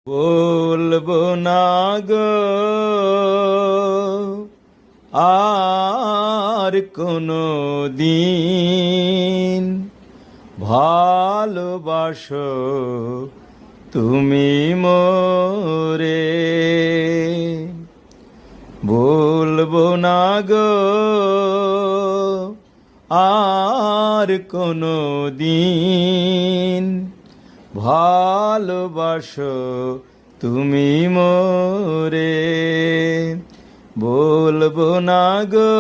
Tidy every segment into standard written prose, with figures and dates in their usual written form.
বলবো না গো আর কোনো দিন, ভালোবাসো তুমি মোরে। বলবো না গো আর কোনো দিন, ভালোবাসো তুমি মোরে। বলবো না গো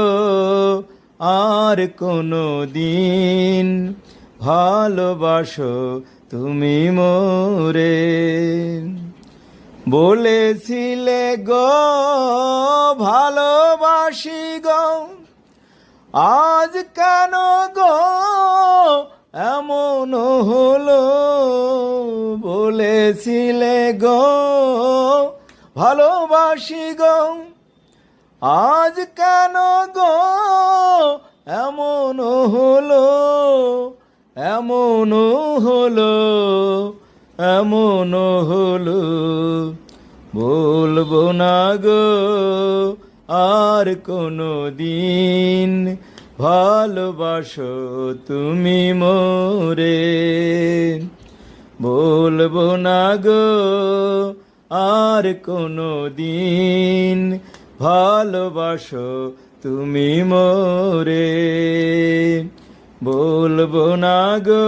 আর কোনো দিন, ভালোবাসো তুমি মোরে। বলেছিলে গো ভালোবাসি গো, আজ কেন গো এমন হলো। বলেছিলে গো ভালোবাসি গো, আজ কেন গো এমন হলো। এমন হলো, এমন হলো। বলবো না গো আর কোনো দিন, ভালোবাসো তুমি মোরে। বলবো না গো আর কোনো দিন, ভালোবাসো তুমি মোরে। বলবো না গো।